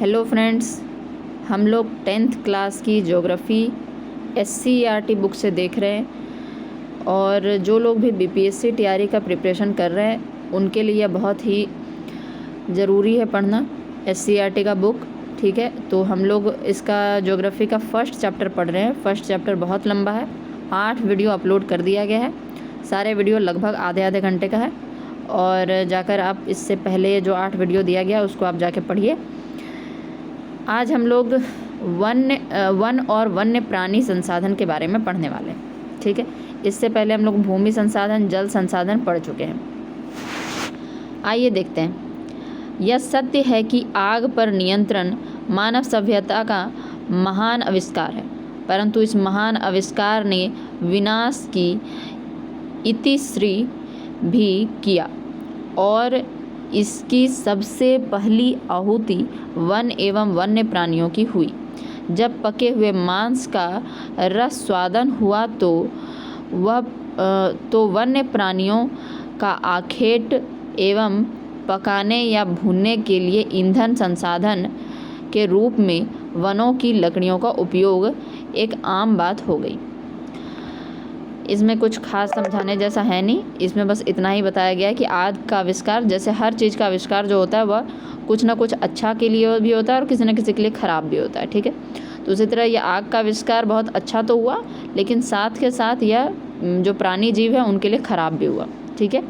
Hello friends, हम लोग 10th class की ज्योग्राफ़ी SCERT बुक से देख रहे हैं और जो लोग भी BPSC TRE का प्रिपरेशन कर रहे हैं उनके लिए बहुत ही ज़रूरी है पढ़ना SCERT का बुक। ठीक है, तो हम लोग इसका ज्योग्राफ़ी का फर्स्ट चैप्टर पढ़ रहे हैं। फर्स्ट चैप्टर बहुत लंबा है, 8 वीडियो अपलोड कर दिया गया है। सारे वीडियो लगभग आधे घंटे का है और जाकर आप इससे पहले जो 8 वीडियो दिया गया उसको आप जाके पढ़िए। आज हम लोग वन और वन्य प्राणी संसाधन के बारे में पढ़ने वाले हैं। ठीक है, इससे पहले हम लोग भूमि संसाधन, जल संसाधन पढ़ चुके हैं। आइए देखते हैं। यह सत्य है कि आग पर नियंत्रण मानव सभ्यता का महान आविष्कार है, परंतु इस महान आविष्कार ने विनाश की इतिश्री भी किया और इसकी सबसे पहली आहुति वन एवं वन्य प्राणियों की हुई। जब पके हुए मांस का रस स्वादन हुआ तो वन्य प्राणियों का आखेट एवं पकाने या भूनने के लिए ईंधन संसाधन के रूप में वनों की लकड़ियों का उपयोग एक आम बात हो गई। इसमें कुछ खास समझाने जैसा है नहीं, इसमें बस इतना ही बताया गया है कि आग का आविष्कार, जैसे हर चीज़ का आविष्कार जो होता है वह कुछ ना कुछ अच्छा के लिए भी होता है और किसी न किसी के लिए ख़राब भी होता है। ठीक है, तो उसी तरह यह आग का आविष्कार बहुत अच्छा तो हुआ, लेकिन साथ के साथ यह जो प्राणी जीव है उनके लिए ख़राब भी हुआ। ठीक है,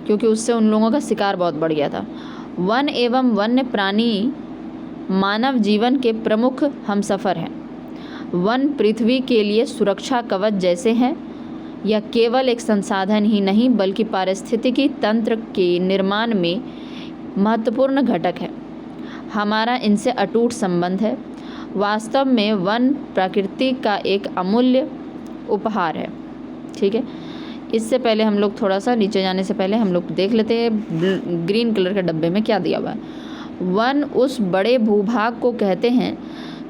क्योंकि उससे उन लोगों का शिकार बहुत बढ़ गया था। वन एवं वन्य प्राणी मानव जीवन के प्रमुख हमसफ़र हैं। वन पृथ्वी के लिए सुरक्षा कवच जैसे हैं। यह केवल एक संसाधन ही नहीं बल्कि पारिस्थितिकी तंत्र के निर्माण में महत्वपूर्ण घटक है। हमारा इनसे अटूट संबंध है। वास्तव में वन प्रकृति का एक अमूल्य उपहार है। ठीक है, इससे पहले हम लोग थोड़ा सा नीचे जाने से पहले हम लोग देख लेते हैं ग्रीन कलर के डब्बे में क्या दिया हुआ है। वन उस बड़े भूभाग को कहते हैं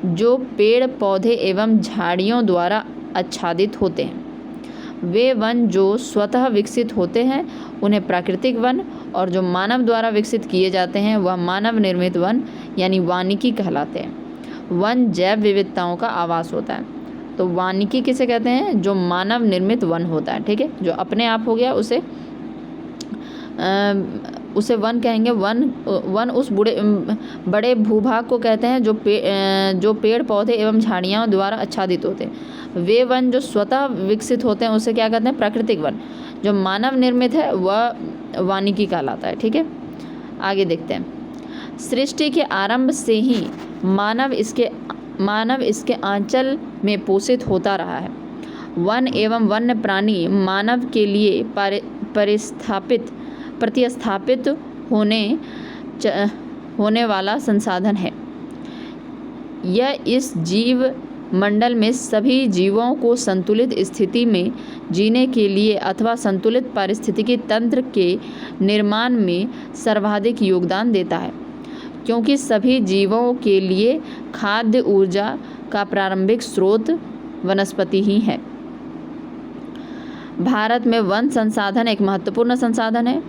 जो पेड़ पौधे एवं झाड़ियों द्वारा आच्छादित होते हैं। वे वन जो स्वतः विकसित होते हैं उन्हें प्राकृतिक वन, और जो मानव द्वारा विकसित किए जाते हैं वह मानव निर्मित वन यानी वानिकी कहलाते हैं। वन जैव विविधताओं का आवास होता है। तो वानिकी किसे कहते हैं? जो मानव निर्मित वन होता है। ठीक है, जो अपने आप हो गया उसे वन कहेंगे। वन उस बड़े भूभाग को कहते हैं जो पेड़ पौधे एवं झाड़ियों द्वारा आच्छादित होते हैं। वे वन जो स्वतः विकसित होते हैं उसे क्या कहते हैं? प्राकृतिक वन। जो मानव निर्मित है वह वानिकी कहलाता है। ठीक है, आगे देखते हैं। सृष्टि के आरंभ से ही मानव इसके आंचल में पोषित होता रहा है। वन एवं वन्य प्राणी मानव के लिए प्रतिस्थापित होने वाला संसाधन है। यह इस जीव मंडल में सभी जीवों को संतुलित स्थिति में जीने के लिए अथवा संतुलित पारिस्थितिकी तंत्र के निर्माण में सर्वाधिक योगदान देता है, क्योंकि सभी जीवों के लिए खाद्य ऊर्जा का प्रारंभिक स्रोत वनस्पति ही है। भारत में वन संसाधन एक महत्वपूर्ण संसाधन है।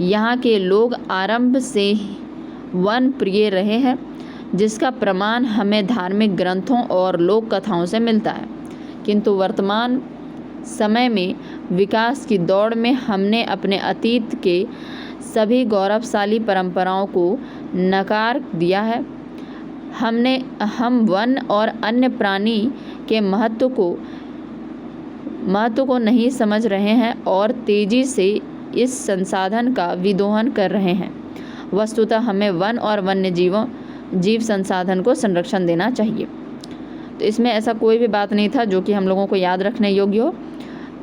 यहाँ के लोग आरंभ से वन प्रिय रहे हैं, जिसका प्रमाण हमें धार्मिक ग्रंथों और लोक कथाओं से मिलता है। किंतु वर्तमान समय में विकास की दौड़ में हमने अपने अतीत के सभी गौरवशाली परंपराओं को नकार दिया है। हम वन और अन्य प्राणी के महत्व को नहीं समझ रहे हैं और तेजी से इस संसाधन का विदोहन कर रहे हैं। वस्तुतः हमें वन और वन्य जीव संसाधन को संरक्षण देना चाहिए। तो इसमें ऐसा कोई भी बात नहीं था जो कि हम लोगों को याद रखने योग्य हो।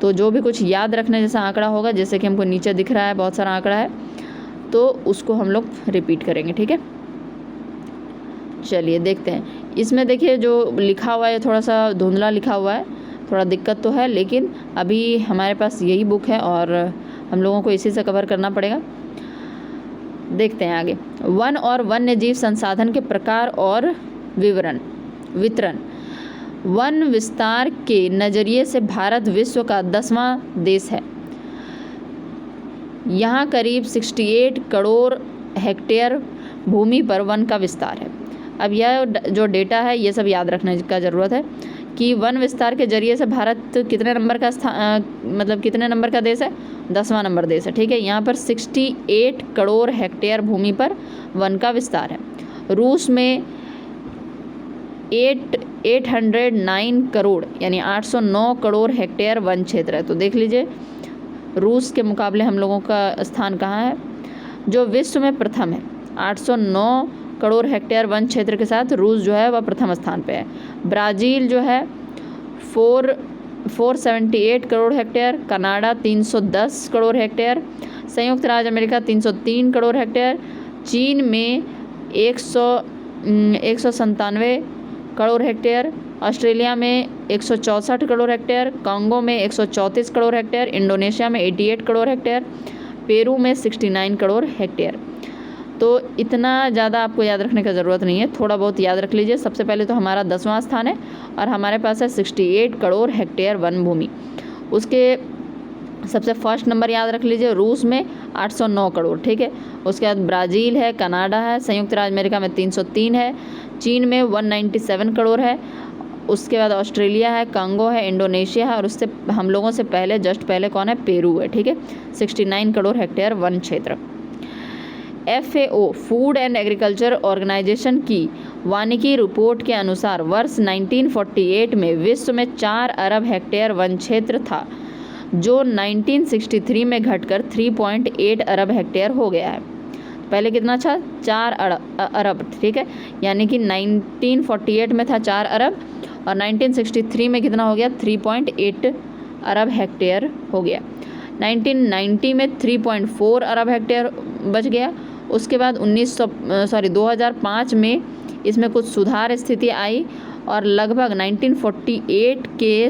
तो जो भी कुछ याद रखने जैसा आंकड़ा होगा, जैसे कि हमको नीचे दिख रहा है बहुत सारा आंकड़ा है, तो उसको हम लोग रिपीट करेंगे। ठीक है, चलिए देखते हैं। इसमें देखिए जो लिखा हुआ है थोड़ा सा धुंधला लिखा हुआ है, थोड़ा दिक्कत तो है, लेकिन अभी हमारे पास यही बुक है और हम लोगों को इसी से कवर करना पड़ेगा। देखते हैं आगे। वन और वन्य जीव संसाधन के प्रकार और वितरण। वन विस्तार के नज़रिए से भारत विश्व का 10वां देश है। यहाँ करीब 68 करोड़ हेक्टेयर भूमि पर वन का विस्तार है। अब यह जो डेटा है ये सब याद रखने का ज़रूरत है कि वन विस्तार के जरिए से भारत कितने नंबर का मतलब कितने नंबर का देश है, 10वां नंबर देश है। ठीक है, यहाँ पर 68 करोड़ हेक्टेयर भूमि पर वन का विस्तार है। रूस में 809 करोड़ यानी 809 करोड़ हेक्टेयर वन क्षेत्र है। तो देख लीजिए रूस के मुकाबले हम लोगों का स्थान कहाँ है। जो विश्व में प्रथम है 809 करोड़ हेक्टेयर वन क्षेत्र के साथ रूस जो है वह प्रथम स्थान पे है। ब्राज़ील जो है 478 crore hectare, Canada 310 crore hectare, संयुक्त राज्य अमेरिका 303 करोड़ हेक्टेयर, चीन में 197 करोड़ हेक्टेयर, ऑस्ट्रेलिया में 164 करोड़ हेक्टेयर, कांगो में 134 करोड़ हेक्टेयर, इंडोनेशिया में 88 करोड़ हेक्टेयर, पेरू में 69 करोड़ हेक्टेयर। तो इतना ज़्यादा आपको याद रखने का ज़रूरत नहीं है, थोड़ा बहुत याद रख लीजिए। सबसे पहले तो हमारा 10वां स्थान है और हमारे पास है 68 करोड़ हेक्टेयर वन भूमि। उसके सबसे फर्स्ट नंबर याद रख लीजिए, रूस में 809 करोड़। ठीक है, उसके बाद ब्राज़ील है, कनाडा है, संयुक्त राज्य अमेरिका में 303 है, चीन में 197 करोड़ है, उसके बाद ऑस्ट्रेलिया है, कांगो है, इंडोनेशिया है और उससे हम लोगों से पहले जस्ट पहले कौन है, पेरू है। ठीक है, 69 करोड़ हेक्टेयर वन क्षेत्र। FAO food and agriculture organization की वानिकी रिपोर्ट के अनुसार वर्ष 1948 में विश्व में 4 अरब हेक्टेयर वन क्षेत्र था, जो 1963 में घटकर 3.8 अरब हेक्टेयर हो गया है। पहले कितना था, 4 अरब। ठीक है, यानी कि 1948 में था 4 अरब और 1963 में कितना हो गया, 3.8 अरब हेक्टेयर हो गया। 1990 में 3.4 अरब हेक्टेयर बच गया। उसके बाद 2005 में इसमें कुछ सुधार स्थिति आई और लगभग 1948 के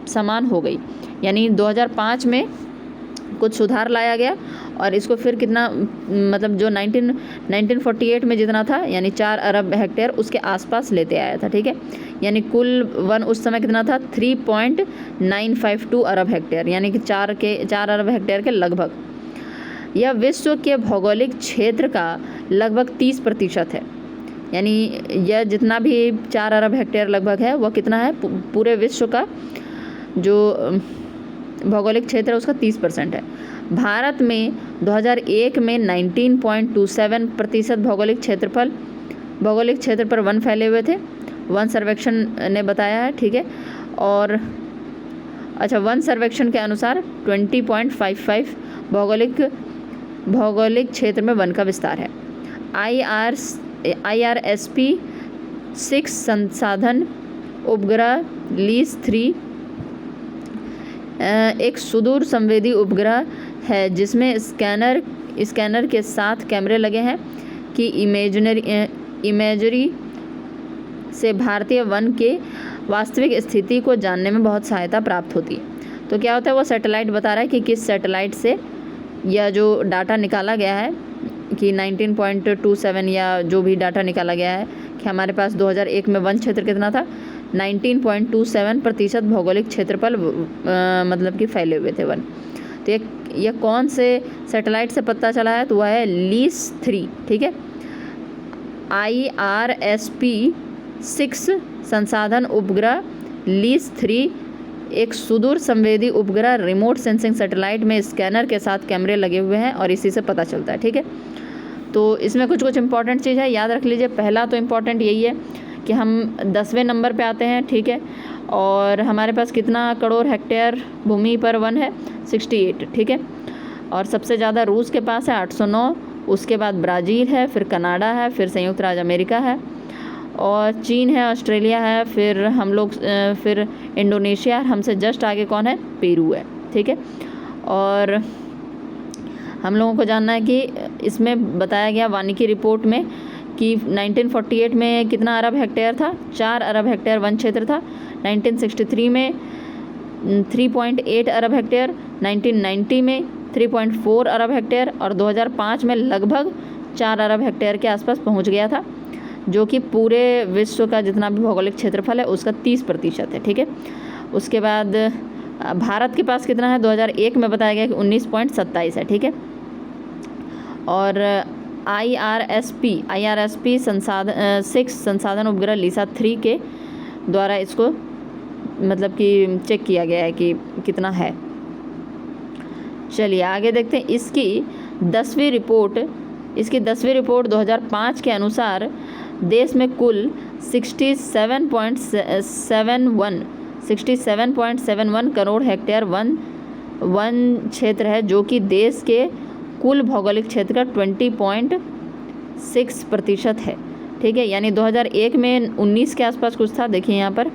समान हो गई। यानी 2005 में कुछ सुधार लाया गया और इसको फिर कितना, मतलब जो 1948 में जितना था यानी 4 अरब हेक्टेयर उसके आसपास लेते आया था। ठीक है, यानी कुल वन उस समय कितना था, 3.952 अरब हेक्टेयर, यानी कि 4 अरब हेक्टेयर के लगभग। यह विश्व के भौगोलिक क्षेत्र का लगभग 30% है। यानी यह जितना भी 4 अरब हेक्टेयर लगभग है वह कितना है, पूरे विश्व का जो भौगोलिक क्षेत्र है उसका 30% है। भारत में 2001 में 19.27% भौगोलिक क्षेत्र पर वन फैले हुए थे, वन सर्वेक्षण ने बताया है। ठीक है, और अच्छा, वन सर्वेक्षण के अनुसार 20.55 भौगोलिक क्षेत्र में वन का विस्तार है। IRSP 6 संसाधन उपग्रह लीज 3 एक सुदूर संवेदी उपग्रह है जिसमें स्कैनर के साथ कैमरे लगे हैं कि इमेजरी से भारतीय वन के वास्तविक स्थिति को जानने में बहुत सहायता प्राप्त होती है। तो क्या होता है, वो सैटेलाइट बता रहा है कि किस सैटेलाइट से यह जो डाटा निकाला गया है कि 19.27 या जो भी डाटा निकाला गया है कि हमारे पास 2001 में वन क्षेत्र कितना था, 19.27% भौगोलिक क्षेत्रफल मतलब कि फैले हुए थे वन। तो यह कौन से सैटेलाइट से पता चला है, तो वह है लीज 3। ठीक है, IRSP 6 संसाधन उपग्रह लीज 3 एक सुदूर संवेदी उपग्रह रिमोट सेंसिंग सैटेलाइट में स्कैनर के साथ कैमरे लगे हुए हैं और इसी से पता चलता है। ठीक है, तो इसमें कुछ इंपॉर्टेंट चीज़ है, याद रख लीजिए। पहला तो इम्पॉर्टेंट यही है कि हम 10वें नंबर पे आते हैं। ठीक है, और हमारे पास कितना करोड़ हेक्टेयर भूमि पर वन है, 68। ठीक है, और सबसे ज़्यादा रूस के पास है 809, उसके बाद ब्राज़ील है, फिर कनाडा है, फिर संयुक्त राज्य अमेरिका है और चीन है, ऑस्ट्रेलिया है, फिर हम लोग फिर इंडोनेशिया, हमसे जस्ट आगे कौन है, पेरू है। ठीक है, और हम लोगों को जानना है कि इसमें बताया गया वानिकी रिपोर्ट में कि 1948 में कितना अरब हेक्टेयर था, 4 अरब हेक्टेयर वन क्षेत्र था। 1963 में 3.8 अरब हेक्टेयर, 1990 में 3.4 अरब हेक्टेयर और 2005 में लगभग 4 अरब हेक्टेयर के आसपास पहुंच गया था, जो कि पूरे विश्व का जितना भी भौगोलिक क्षेत्रफल है उसका 30% है। ठीक है, उसके बाद भारत के पास कितना है, 2001 में बताया गया कि 19.27 है। ठीक है, और IRSP संसाधन 6 संसाधन उपग्रह लिसा 3 के द्वारा इसको मतलब कि चेक किया गया है कि कितना है। चलिए आगे देखते हैं इसकी 10वीं रिपोर्ट 2005 के अनुसार देश में कुल 67.71 करोड़ हेक्टेयर वन क्षेत्र है, जो कि देश के कुल भौगोलिक क्षेत्र का 20.6% है। ठीक है, यानी 2001 में 19 के आसपास कुछ था, देखिए यहाँ पर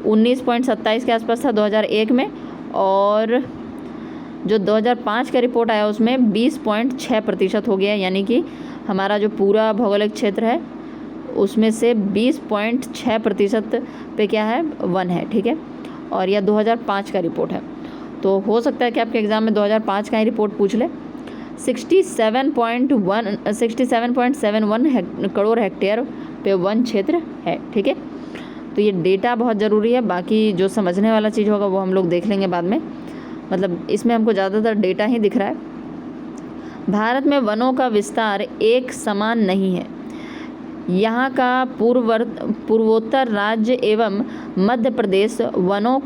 19.27 के आसपास था 2001 में, और जो 2005 का रिपोर्ट आया उसमें 20.6% हो गया, यानी कि हमारा जो पूरा भौगोलिक क्षेत्र है उसमें से 20.6% पे क्या है, वन है। ठीक है, और यह 2005 का रिपोर्ट है, तो हो सकता है कि आपके एग्ज़ाम में 2005 का ही रिपोर्ट पूछ ले। 67.71 करोड़ हेक्टेयर पे वन क्षेत्र है। ठीक है, तो ये डेटा बहुत ज़रूरी है, बाकी जो समझने वाला चीज़ होगा वो हम लोग देख लेंगे बाद में। मतलब इसमें हमको ज़्यादातर डेटा ही दिख रहा है। भारत में वनों का विस्तार एक समान नहीं है। यहाँ का पूर्वोत्तर राज्य एवं मध्य प्रदेश वनों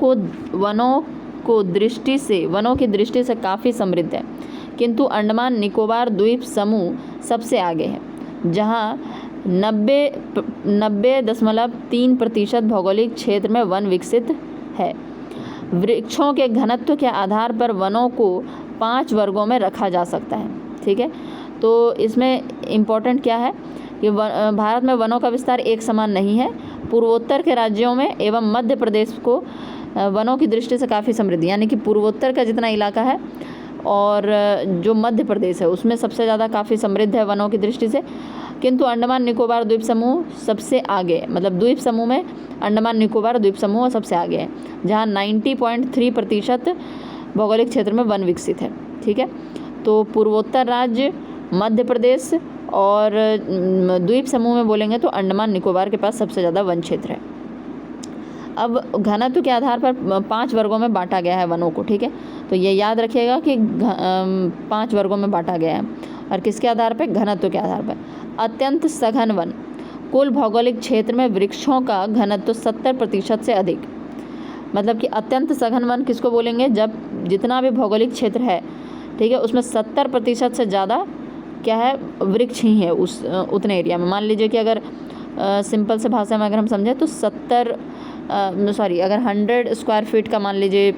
की दृष्टि से काफ़ी समृद्ध है, किंतु अंडमान निकोबार द्वीप समूह सबसे आगे है, जहाँ 90.3% भौगोलिक क्षेत्र में वन विकसित है। वृक्षों के घनत्व के आधार पर वनों को 5 वर्गों में रखा जा सकता है। ठीक है, तो इसमें इम्पोर्टेंट क्या है कि भारत में वनों का विस्तार एक समान नहीं है। पूर्वोत्तर के राज्यों में एवं मध्य प्रदेश को वनों की दृष्टि से काफ़ी समृद्ध, यानी कि पूर्वोत्तर का जितना इलाका है और जो मध्य प्रदेश है उसमें सबसे ज़्यादा काफ़ी समृद्ध है वनों की दृष्टि से, किंतु अंडमान निकोबार द्वीप समूह सबसे आगे है। मतलब द्वीप समूह में अंडमान निकोबार द्वीप समूह सबसे आगे है, जहाँ 90.3% भौगोलिक क्षेत्र में वन विकसित है। ठीक है, तो पूर्वोत्तर राज्य, मध्य प्रदेश और द्वीप समूह में बोलेंगे तो अंडमान निकोबार के पास सबसे ज़्यादा वन क्षेत्र है। अब घनत्व के आधार पर 5 वर्गों में बांटा गया है वनों को। ठीक है, तो ये याद रखिएगा कि 5 वर्गों में बांटा गया है, और किसके आधार पर, घनत्व के आधार पर। अत्यंत सघन वन, कुल भौगोलिक क्षेत्र में वृक्षों का घनत्व 70% से अधिक। मतलब कि अत्यंत सघन वन किसको बोलेंगे, जब जितना भी भौगोलिक क्षेत्र है, ठीक है, उसमें 70% से ज़्यादा क्या है, वृक्ष ही है उस उतने एरिया में। मान लीजिए कि अगर सिंपल से भाषा में अगर हम समझें तो अगर 100 स्क्वायर फीट का मान लीजिए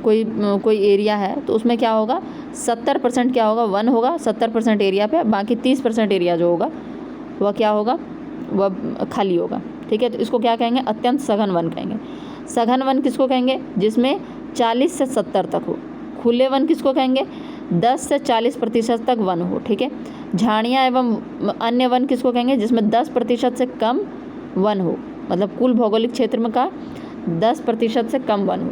कोई एरिया है, तो उसमें क्या होगा, 70% क्या होगा, वन होगा 70% एरिया पे, बाकी 30% एरिया जो होगा वह क्या होगा, वह खाली होगा। ठीक है, तो इसको क्या कहेंगे, अत्यंत सघन वन कहेंगे। सघन वन किसको कहेंगे, जिसमें 40 से 70 तक हो। खुले वन किसको कहेंगे, 10 से 40% तक वन हो। ठीक है, झाड़ियाँ एवं अन्य वन किसको कहेंगे, जिसमें 10% से कम वन हो। मतलब कुल भौगोलिक क्षेत्र में का 10% से कम वन हो।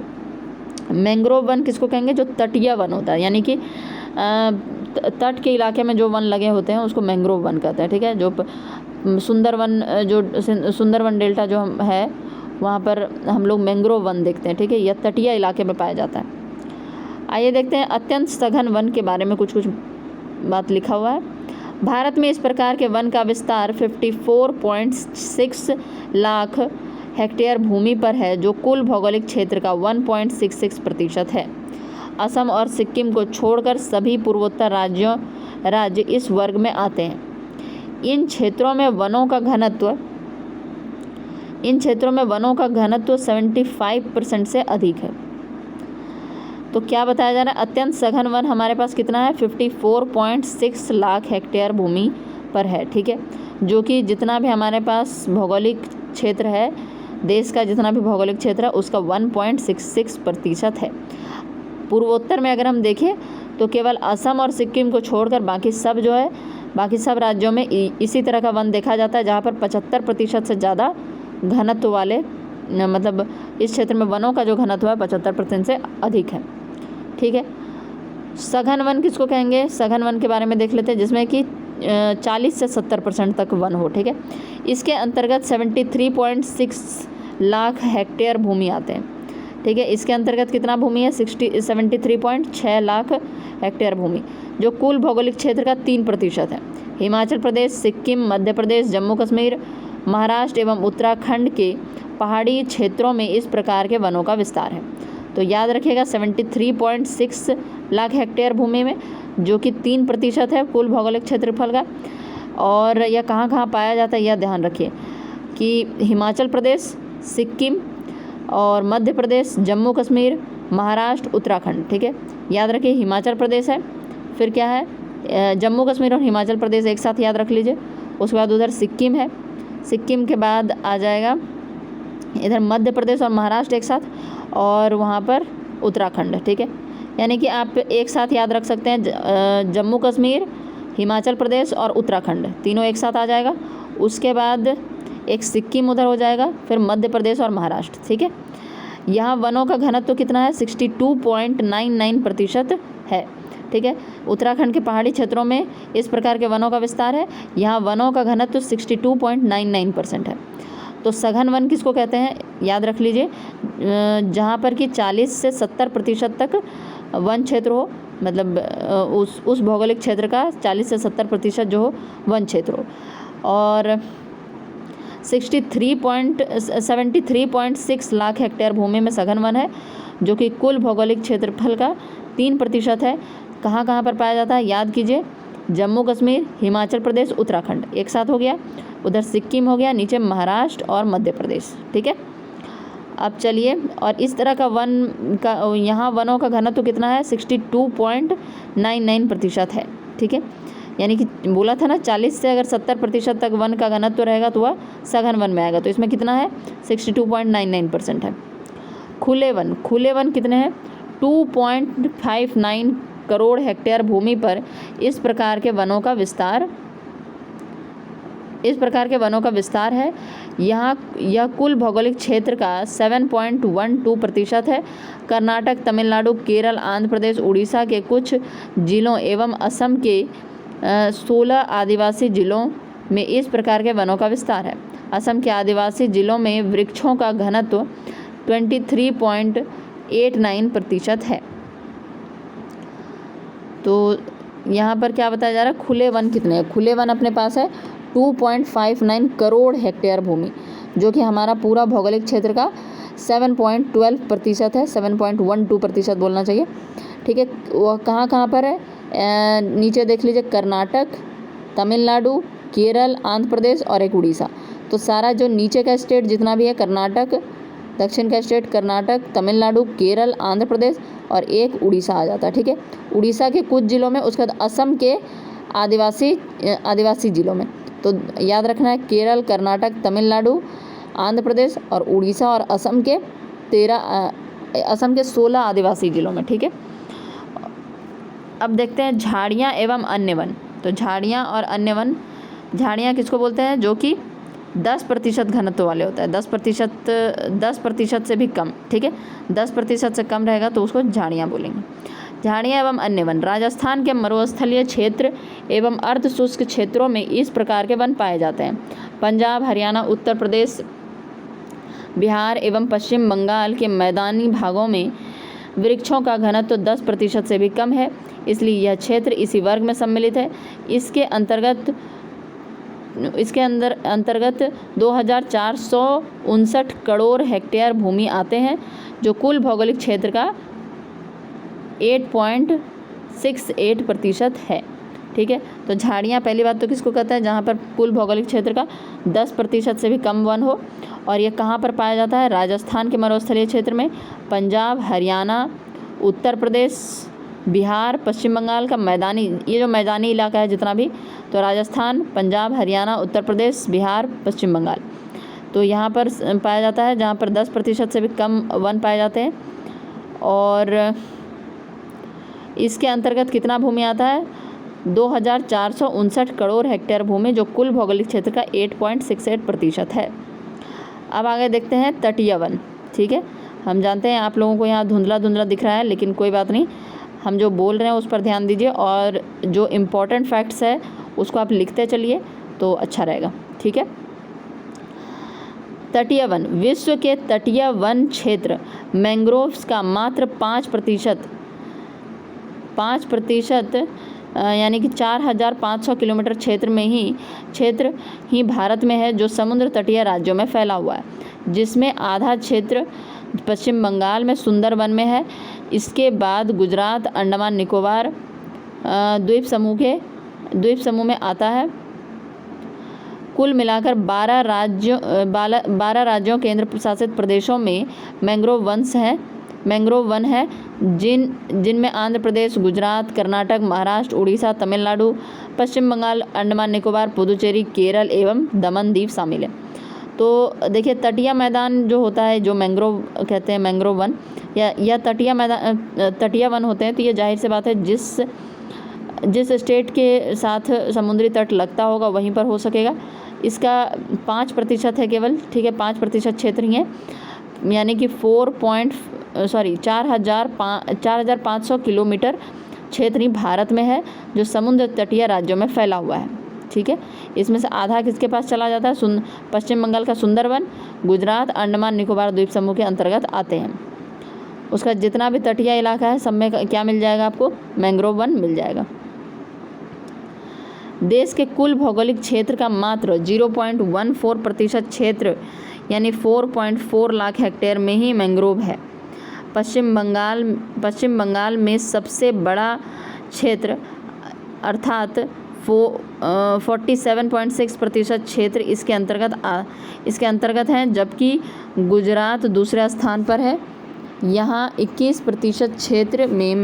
मैंग्रोव वन किसको कहेंगे, जो तटीय वन होता है, यानी कि तट के इलाके में जो वन लगे होते हैं उसको मैंग्रोव वन कहते हैं। ठीक है, जो सुंदरवन डेल्टा जो है वहाँ पर हम लोग मैंग्रोव वन देखते हैं। ठीक है, यह तटीय इलाके में पाया जाता है। आइए देखते हैं अत्यंत सघन वन के बारे में कुछ बात लिखा हुआ है। भारत में इस प्रकार के वन का विस्तार 54.6 लाख हेक्टेयर भूमि पर है, जो कुल भौगोलिक क्षेत्र का 1.66% है। असम और सिक्किम को छोड़कर सभी पूर्वोत्तर राज्य इस वर्ग में आते हैं। इन क्षेत्रों में वनों का घनत्व 75% से अधिक है। तो क्या बताया जा रहा है, अत्यंत सघन वन हमारे पास कितना है, 54.6 लाख हेक्टेयर भूमि पर है। ठीक है, जो कि जितना भी हमारे पास भौगोलिक क्षेत्र है, देश का जितना भी भौगोलिक क्षेत्र है उसका 1.66% है। पूर्वोत्तर में अगर हम देखें तो केवल असम और सिक्किम को छोड़कर बाकी सब राज्यों में इसी तरह का वन देखा जाता है, जहाँ पर 75% से ज़्यादा घनत्व वाले, मतलब इस क्षेत्र में वनों का जो घनत्व है 75% से अधिक है। ठीक है, सघन वन किसको कहेंगे, सघन वन के बारे में देख लेते हैं, जिसमें कि 40 से 70% तक वन हो। ठीक है, इसके अंतर्गत 73.6 लाख हेक्टेयर भूमि आते हैं। ठीक है। इसके अंतर्गत कितना भूमि है? 73.6 लाख हेक्टेयर भूमि, जो कुल भौगोलिक क्षेत्र का 3% है। हिमाचल प्रदेश, सिक्किम, मध्य प्रदेश, जम्मू कश्मीर, महाराष्ट्र एवं उत्तराखंड के पहाड़ी क्षेत्रों में इस प्रकार के वनों का विस्तार है। तो याद रखिएगा 73.6 लाख हेक्टेयर भूमि में, जो कि 3% है कुल भौगोलिक क्षेत्रफल का। और यह कहाँ कहाँ पाया जाता है, यह ध्यान रखिए कि हिमाचल प्रदेश, सिक्किम और मध्य प्रदेश, जम्मू कश्मीर, महाराष्ट्र, उत्तराखंड। ठीक है, याद रखिए हिमाचल प्रदेश है, फिर क्या है, जम्मू कश्मीर और हिमाचल प्रदेश एक साथ याद रख लीजिए। उसके बाद उधर सिक्किम है, सिक्किम के बाद आ जाएगा इधर मध्य प्रदेश और महाराष्ट्र एक साथ, और वहाँ पर उत्तराखंड। ठीक है, यानी कि आप एक साथ याद रख सकते हैं जम्मू कश्मीर, हिमाचल प्रदेश और उत्तराखंड, तीनों एक साथ आ जाएगा। उसके बाद एक सिक्किम उधर हो जाएगा, फिर मध्य प्रदेश और महाराष्ट्र। ठीक है, यहाँ वनों का घनत्व तो कितना है? 62.99% है। ठीक है, उत्तराखंड के पहाड़ी क्षेत्रों में इस प्रकार के वनों का विस्तार है। यहाँ वनों का घनत्व 62.99% है। तो सघन वन किसको कहते हैं? याद रख लीजिए, जहाँ पर कि 40 से 70% तक वन क्षेत्र हो, मतलब उस भौगोलिक क्षेत्र का 40 से 70% जो हो वन क्षेत्र हो। और 73.6 लाख हेक्टेयर भूमि में सघन वन है, जो कि कुल भौगोलिक क्षेत्रफल का 3% है। कहाँ कहाँ पर पाया जाता है? याद कीजिए, जम्मू कश्मीर, हिमाचल प्रदेश, उत्तराखंड एक साथ हो गया, उधर सिक्किम हो गया, नीचे महाराष्ट्र और मध्य प्रदेश। ठीक है, अब चलिए, और इस तरह का वन का यहाँ वनों का घनत्व तो कितना है? 62.99% है। ठीक है, यानी कि बोला था ना 40 से अगर 70% तक वन का घनत्व रहेगा तो वह सघन वन में आएगा। तो इसमें कितना है? 62.99% है। खुले वन कितने हैं? 2.59 करोड़ हेक्टेयर भूमि पर इस प्रकार के वनों का विस्तार है। यहाँ यह कुल भौगोलिक क्षेत्र का 7.12% है। कर्नाटक, तमिलनाडु, केरल, आंध्र प्रदेश, उड़ीसा के कुछ जिलों एवं असम के 16 आदिवासी जिलों में इस प्रकार के वनों का विस्तार है। असम के आदिवासी जिलों में वृक्षों का घनत्व 23.89% है। तो यहाँ पर क्या बताया जा रहा है? खुले वन कितने हैं? खुले वन अपने पास है 2.59 करोड़ हेक्टेयर भूमि, जो कि हमारा पूरा भौगोलिक क्षेत्र का 7.12% है, 7.12% बोलना चाहिए। ठीक है, वह कहाँ कहाँ पर है? नीचे देख लीजिए, कर्नाटक, तमिलनाडु, केरल, आंध्र प्रदेश और एक उड़ीसा। तो सारा जो नीचे का स्टेट जितना भी है, कर्नाटक, दक्षिण का स्टेट कर्नाटक, तमिलनाडु, केरल, आंध्र प्रदेश और एक उड़ीसा आ जाता है। ठीक है, उड़ीसा के कुछ जिलों में, उसके बाद असम के आदिवासी जिलों में। तो याद रखना है, केरल, कर्नाटक, तमिलनाडु, आंध्र प्रदेश और उड़ीसा और असम के 16 आदिवासी जिलों में। ठीक है, अब देखते हैं झाड़ियाँ एवं अन्य वन। तो झाड़ियाँ और अन्य वन, झाड़ियाँ किसको बोलते हैं? जो कि 10% घनत्व वाले होता है, 10% से भी कम। ठीक है, 10% से कम रहेगा तो उसको झाड़ियाँ बोलेंगे। झाड़ियाँ एवं अन्य वन, राजस्थान के मरुस्थलीय क्षेत्र एवं अर्ध शुष्क क्षेत्रों में इस प्रकार के वन पाए जाते हैं। पंजाब, हरियाणा, उत्तर प्रदेश, बिहार एवं पश्चिम बंगाल के मैदानी भागों में वृक्षों का घनत्व 10% से भी कम है, इसलिए यह क्षेत्र इसी वर्ग में सम्मिलित है। इसके अंतर्गत 2459 करोड़ हेक्टेयर भूमि आते हैं, जो कुल भौगोलिक क्षेत्र का 8.68% है। ठीक है, तो झाड़ियाँ पहली बात तो किसको कहते हैं? जहाँ पर कुल भौगोलिक क्षेत्र का 10% से भी कम वन हो। और ये कहाँ पर पाया जाता है? राजस्थान के मरुस्थलीय क्षेत्र में, पंजाब, हरियाणा, उत्तर प्रदेश, बिहार, पश्चिम बंगाल का मैदानी, ये जो मैदानी इलाका है जितना भी, तो राजस्थान, पंजाब, हरियाणा, उत्तर प्रदेश, बिहार, पश्चिम बंगाल, तो यहाँ पर पाया जाता है, जहाँ पर 10% से भी कम वन पाए जाते हैं। और इसके अंतर्गत कितना भूमि आता है? 2459 करोड़ हेक्टेयर भूमि, जो कुल भौगोलिक क्षेत्र का 8.68% है। अब आगे देखते हैं तटीय वन। ठीक है, हम जानते हैं आप लोगों को यहाँ धुंधला धुंधला दिख रहा है, लेकिन कोई बात नहीं, हम जो बोल रहे हैं उस पर ध्यान दीजिए, और जो इम्पोर्टेंट फैक्ट्स है उसको आप लिखते चलिए तो अच्छा रहेगा। ठीक है, तटीय वन, विश्व के तटीय वन क्षेत्र मैंग्रोव्स का मात्र 5% यानी कि 4,500 किलोमीटर क्षेत्र ही भारत में है, जो समुद्र तटीय राज्यों में फैला हुआ है, जिसमें आधा क्षेत्र पश्चिम बंगाल में सुंदरवन में है। इसके बाद गुजरात, अंडमान निकोबार द्वीप समूह में आता है। कुल मिलाकर 12 राज्यों केंद्र प्रशासित प्रदेशों में मैंग्रोव वन है, जिनमें आंध्र प्रदेश, गुजरात, कर्नाटक, महाराष्ट्र, उड़ीसा, तमिलनाडु, पश्चिम बंगाल, अंडमान निकोबार, पुदुचेरी, केरल एवं दमन द्वीप शामिल है। तो देखिए, तटीय मैदान जो होता है, जो मैंग्रोव कहते हैं, मैंग्रोव वन या तटीय वन होते हैं, तो ये जाहिर सी बात है जिस स्टेट के साथ समुद्री तट लगता होगा वहीं पर हो सकेगा। इसका 5% है केवल, ठीक है, 5% क्षेत्र ही है, यानी कि 4,500 किलोमीटर क्षेत्र ही भारत में है, जो समुद्र तटीय राज्यों में फैला हुआ है, ठीक है। इसमें से आधा किसके पास चला जाता है? पश्चिम बंगाल का सुंदरवन, गुजरात, अंडमान निकोबार द्वीप समूह के अंतर्गत आते हैं। उसका जितना भी तटीय इलाका है, सब में क्या मिल जाएगा आपको? मैंग्रोव वन मिल जाएगा। देश के कुल भौगोलिक क्षेत्र का मात्र 0.14% क्षेत्र यानी 4.4 लाख हेक्टेयर में ही मैंग्रोव है। पश्चिम बंगाल में सबसे बड़ा क्षेत्र अर्थात 47.6% क्षेत्र इसके अंतर्गत हैं, जबकि गुजरात दूसरे स्थान पर है। यहाँ 21% क्षेत्र में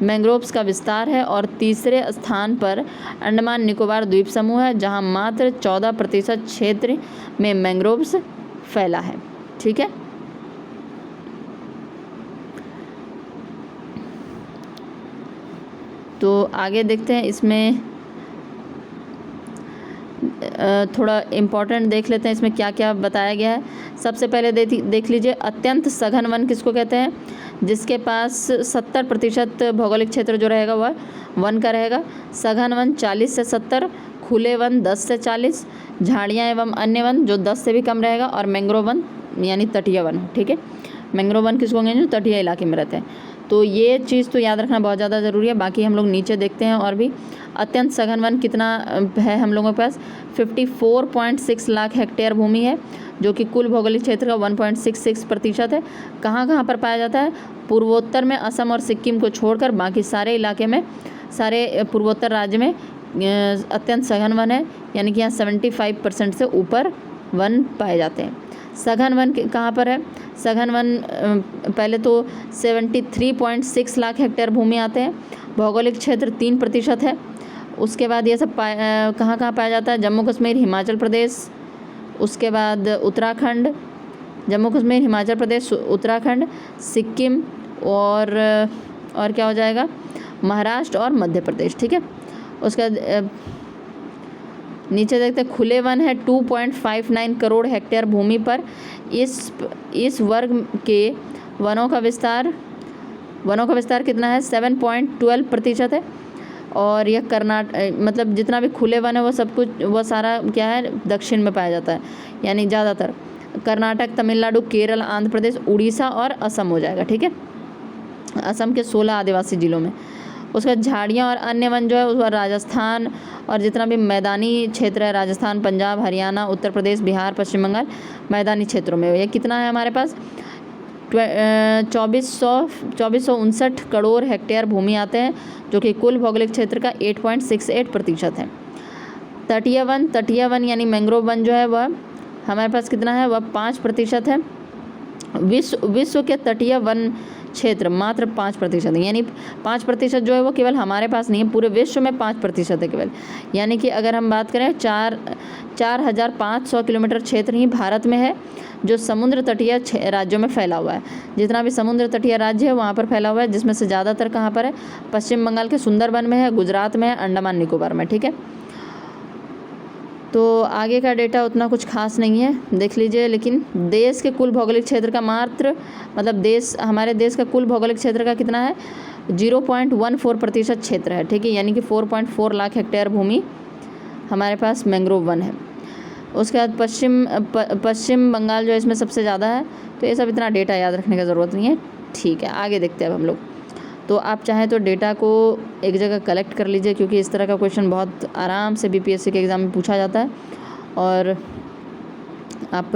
मैंग्रोव्स का विस्तार है और तीसरे स्थान पर अंडमान निकोबार द्वीप समूह है, जहाँ मात्र 14% क्षेत्र में मैंग्रोव्स फैला है, ठीक है। तो आगे देखते हैं, इसमें थोड़ा इम्पोर्टेंट देख लेते हैं, इसमें क्या क्या बताया गया है। सबसे पहले देख लीजिए, अत्यंत सघन वन किसको कहते हैं? जिसके पास 70% भौगोलिक क्षेत्र जो रहेगा वह वन का रहेगा। सघन वन 40 से 70, खुले वन 10 से 40, झाड़ियाँ एवं अन्य वन जो 10 से भी कम रहेगा, और मैंग्रोव वन यानी तटीय वन, ठीक है। मैंग्रोव वन किसको कहेंगे? जो तटीय इलाके में रहते हैं। तो ये चीज़ तो याद रखना बहुत ज़्यादा ज़रूरी है। बाकी हम लोग नीचे देखते हैं और भी। अत्यंत सघन वन कितना है हम लोगों के पास? 54.6 लाख हेक्टेयर भूमि है, जो कि कुल भौगोलिक क्षेत्र का 1.66% है। कहाँ पर पाया जाता है? पूर्वोत्तर में असम और सिक्किम को छोड़कर बाकी सारे इलाके में, सारे पूर्वोत्तर राज्य में अत्यंत सघन वन है, यानी कि यहाँ 75% से ऊपर वन पाए जाते हैं। सघन वन कहाँ पर है? सघन वन पहले तो 73.6 लाख हेक्टेयर भूमि आते हैं, भौगोलिक क्षेत्र 3% है। उसके बाद ये सब कहाँ पाया जाता है? जम्मू कश्मीर, हिमाचल प्रदेश, उसके बाद उत्तराखंड, जम्मू कश्मीर, हिमाचल प्रदेश, उत्तराखंड, सिक्किम और क्या हो जाएगा? महाराष्ट्र और मध्य प्रदेश, ठीक है। उसके बाद नीचे देखते हैं, खुले वन है 2.59 करोड़ हेक्टेयर भूमि पर। इस वर्ग के वनों का विस्तार कितना है? 7.12% है। और यह मतलब जितना भी खुले वन है वो सारा क्या है? दक्षिण में पाया जाता है, यानी ज़्यादातर कर्नाटक, तमिलनाडु, केरल, आंध्र प्रदेश, उड़ीसा और असम हो जाएगा, ठीक है। असम के 16 आदिवासी जिलों में। उसका झाड़ियाँ और अन्य वन जो है उस राजस्थान और जितना भी मैदानी क्षेत्र है, राजस्थान, पंजाब, हरियाणा, उत्तर प्रदेश, बिहार, पश्चिम बंगाल, मैदानी क्षेत्रों में ये कितना है हमारे पास? 2459 करोड़ हेक्टेयर भूमि आते हैं, जो कि कुल भौगोलिक क्षेत्र का 8.68% है। तटीय वन यानी मैंग्रोव वन जो है वह हमारे पास कितना है? वह 5% है। विश्व के तटीय वन क्षेत्र मात्र 5% है, यानी 5% जो है वो केवल हमारे पास नहीं है, पूरे विश्व में 5% है केवल। यानी कि अगर हम बात करें 4,500 किलोमीटर क्षेत्र ही भारत में है, जो समुद्र तटीय राज्यों में फैला हुआ है। जितना भी समुद्र तटीय राज्य है वहाँ पर फैला हुआ है, जिसमें से ज़्यादातर कहाँ पर है? पश्चिम बंगाल के सुंदरवन में है, गुजरात में है, अंडमान निकोबार में, ठीक है। तो आगे का डेटा उतना कुछ खास नहीं है, देख लीजिए। लेकिन देश के कुल भौगोलिक क्षेत्र का मतलब हमारे देश का कुल भौगोलिक क्षेत्र का कितना है? 0.14% क्षेत्र है, ठीक है। यानी कि 4.4 लाख हेक्टेयर भूमि हमारे पास मैंग्रोव वन है। उसके बाद पश्चिम बंगाल जो इसमें सबसे ज़्यादा है। तो ये सब इतना डेटा याद रखने का ज़रूरत नहीं है। ठीक है, आगे देखते हैं अब हम लोग। तो आप चाहें तो डेटा को एक जगह कलेक्ट कर लीजिए, क्योंकि इस तरह का क्वेश्चन बहुत आराम से बीपीएससी के एग्ज़ाम में पूछा जाता है और आप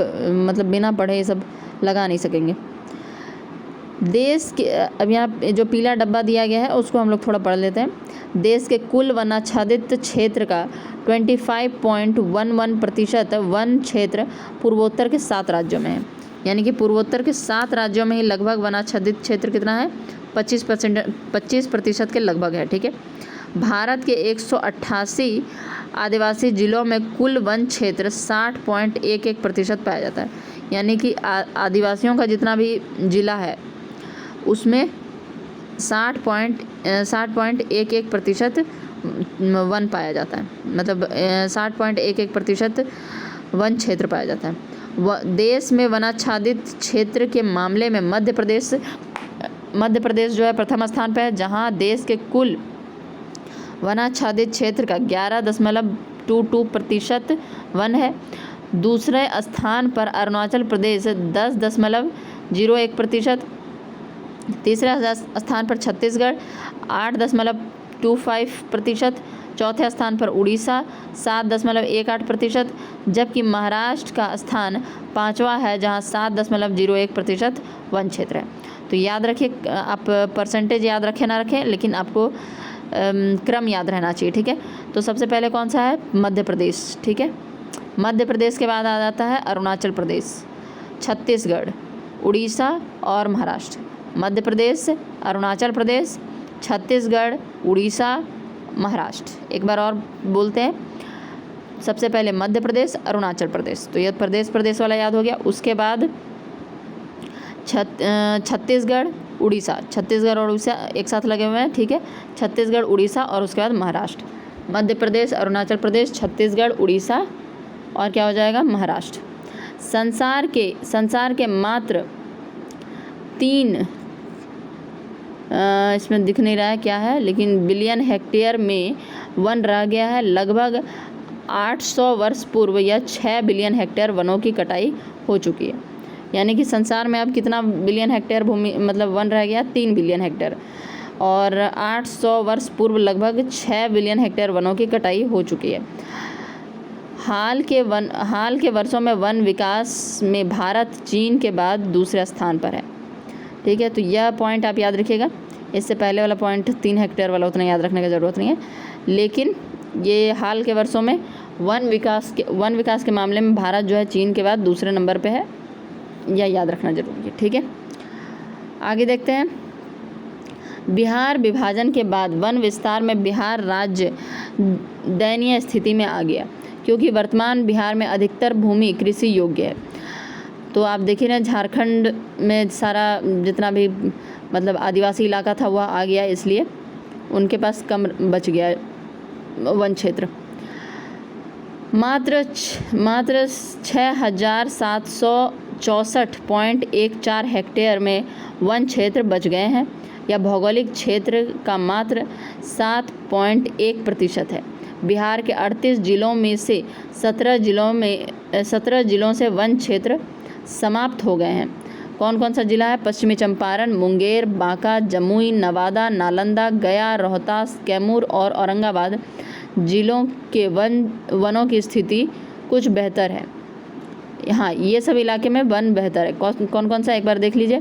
मतलब बिना पढ़े ये सब लगा नहीं सकेंगे। देश के अब यहाँ जो पीला डब्बा दिया गया है उसको हम लोग थोड़ा पढ़ लेते हैं। देश के कुल वनाच्छादित क्षेत्र का 25.11% वन क्षेत्र पूर्वोत्तर के 7 राज्यों में है। यानी कि पूर्वोत्तर के 7 राज्यों में ही लगभग वनाच्छादित क्षेत्र कितना है, 25% के लगभग है। ठीक है, भारत के 188 आदिवासी जिलों में कुल वन क्षेत्र 60.11% पाया जाता है। यानी कि आदिवासियों का जितना भी जिला है उसमें 60.11% वन पाया जाता है, मतलब 60.11% वन क्षेत्र पाया जाता है। देश में वनाच्छादित क्षेत्र के मामले में मध्य प्रदेश जो है प्रथम स्थान पर है, जहां देश के कुल वनाच्छादित क्षेत्र का 11.22% वन है। दूसरे स्थान पर अरुणाचल प्रदेश 10.01%, तीसरे स्थान पर छत्तीसगढ़ 8.25%, चौथे स्थान पर उड़ीसा 7.18%, जबकि महाराष्ट्र का स्थान 5वां है जहां 7.01% वन क्षेत्र है। तो याद रखिए, आप परसेंटेज याद रखें ना रखें, लेकिन आपको क्रम याद रहना चाहिए। ठीक है, तो सबसे पहले कौन सा है, मध्य प्रदेश। ठीक है, मध्य प्रदेश के बाद आ जाता है अरुणाचल प्रदेश, छत्तीसगढ़, उड़ीसा और महाराष्ट्र। मध्य प्रदेश, अरुणाचल प्रदेश, छत्तीसगढ़, उड़ीसा, महाराष्ट्र। एक बार और बोलते हैं, सबसे पहले मध्य प्रदेश, अरुणाचल प्रदेश, तो ये प्रदेश वाला याद हो गया। उसके बाद छत्तीसगढ़, उड़ीसा, छत्तीसगढ़ और उड़ीसा एक साथ लगे हुए हैं। ठीक है, छत्तीसगढ़, उड़ीसा और उसके बाद महाराष्ट्र। मध्य प्रदेश, अरुणाचल प्रदेश, छत्तीसगढ़, उड़ीसा और क्या हो जाएगा, महाराष्ट्र। संसार के मात्र 3 इसमें दिख नहीं रहा है क्या है, लेकिन बिलियन हेक्टेयर में वन रह गया है। लगभग 800 वर्ष पूर्व या 6 बिलियन हेक्टेयर वनों की कटाई हो चुकी है। यानी कि संसार में अब कितना बिलियन हेक्टेयर भूमि मतलब वन रह गया, 3 बिलियन हेक्टेयर, और 800 वर्ष पूर्व लगभग 6 बिलियन हेक्टेयर वनों की कटाई हो चुकी है। हाल के वर्षों में वन विकास में भारत चीन के बाद दूसरे स्थान पर है। ठीक है, तो यह पॉइंट आप याद रखिएगा। इससे पहले वाला पॉइंट 3 हेक्टेयर वाला उतना याद रखने की ज़रूरत नहीं है, लेकिन ये हाल के वर्षों में वन विकास के मामले में भारत जो है चीन के बाद दूसरे नंबर पे है, यह याद रखना जरूरी है। ठीक है, आगे देखते हैं। बिहार विभाजन के बाद वन विस्तार में बिहार राज्य दयनीय स्थिति में आ गया, क्योंकि वर्तमान बिहार में अधिकतर भूमि कृषि योग्य है। तो आप देखिए ना, झारखंड में सारा जितना भी मतलब आदिवासी इलाका था वह आ गया, इसलिए उनके पास कम बच गया वन क्षेत्र। मात्र 6764.14 हेक्टेयर में वन क्षेत्र बच गए हैं, या भौगोलिक क्षेत्र का मात्र 7.1% है। बिहार के 38 जिलों में से 17 जिलों से वन क्षेत्र समाप्त हो गए हैं। कौन कौन सा जिला है, पश्चिमी चंपारण, मुंगेर, बांका, जमुई, नवादा, नालंदा, गया, रोहतास, कैमूर और औरंगाबाद जिलों के वनों की स्थिति कुछ बेहतर है। हाँ, ये सब इलाके में वन बेहतर है। कौन कौन सा एक बार देख लीजिए,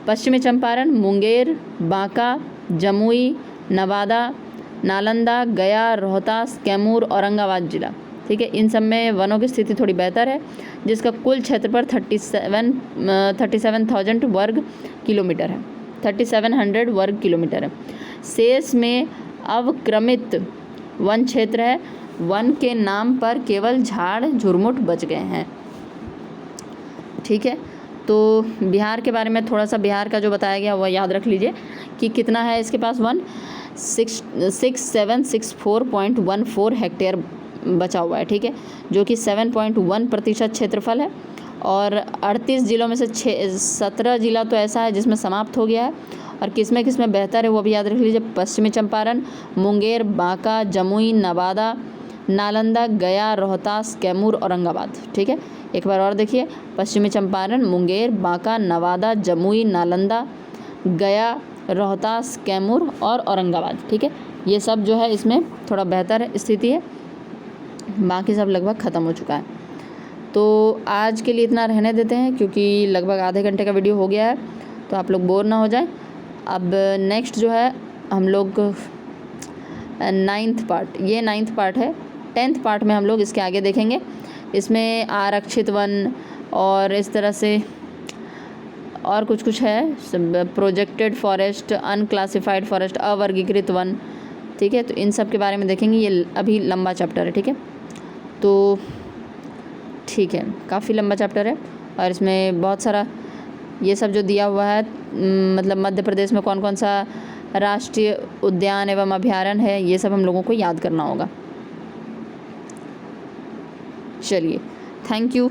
पश्चिमी चंपारण, मुंगेर, बांका, जमुई, नवादा, नालंदा, गया, रोहतास, कैमूर, औरंगाबाद जिला। ठीक है, इन सब में वनों की स्थिति थोड़ी बेहतर है, जिसका कुल क्षेत्रफल 37,000 वर्ग किलोमीटर है, 3700 वर्ग किलोमीटर है। शेष में अवक्रमित वन क्षेत्र है। वन के नाम पर केवल झाड़ झुरमुट बच गए हैं। ठीक है, तो बिहार के बारे में थोड़ा सा बिहार का जो बताया गया वह याद रख लीजिए कि कितना है इसके पास वन, 6764.14 हेक्टेयर बचा हुआ है। ठीक है, जो कि 7.1% क्षेत्रफल है, और 38 जिलों में से 17 जिला तो ऐसा है जिसमें समाप्त हो गया है, और किसमें बेहतर है वो भी याद रख लीजिए, पश्चिमी चंपारण, मुंगेर, बांका, जमुई, नवादा, नालंदा, गया, रोहतास, कैमूर, औरंगाबाद। ठीक है, एक बार और देखिए, पश्चिमी चंपारण, मुंगेर, बांका, नवादा, जमुई, नालंदा, गया, रोहतास, कैमूर और औरंगाबाद। ठीक है, ये सब जो है इसमें थोड़ा बेहतर स्थिति है, बाकी सब लगभग ख़त्म हो चुका है। तो आज के लिए इतना रहने देते हैं, क्योंकि लगभग आधे घंटे का वीडियो हो गया है, तो आप लोग बोर ना हो जाए। अब नेक्स्ट जो है हम लोग 9th पार्ट, ये 9th पार्ट है, 10th पार्ट में हम लोग इसके आगे देखेंगे। इसमें आरक्षित वन और इस तरह से और कुछ है, प्रोजेक्टेड फॉरेस्ट, अनक्लासिफाइड फॉरेस्ट, अवर्गीकृत वन। ठीक है, तो इन सब के बारे में देखेंगे। ये अभी लंबा चैप्टर है। ठीक है, तो ठीक है, काफ़ी लंबा चैप्टर है और इसमें बहुत सारा ये सब जो दिया हुआ है, मतलब मध्य प्रदेश में कौन कौन सा राष्ट्रीय उद्यान एवं अभयारण्य है, ये सब हम लोगों को याद करना होगा। चलिए, थैंक यू।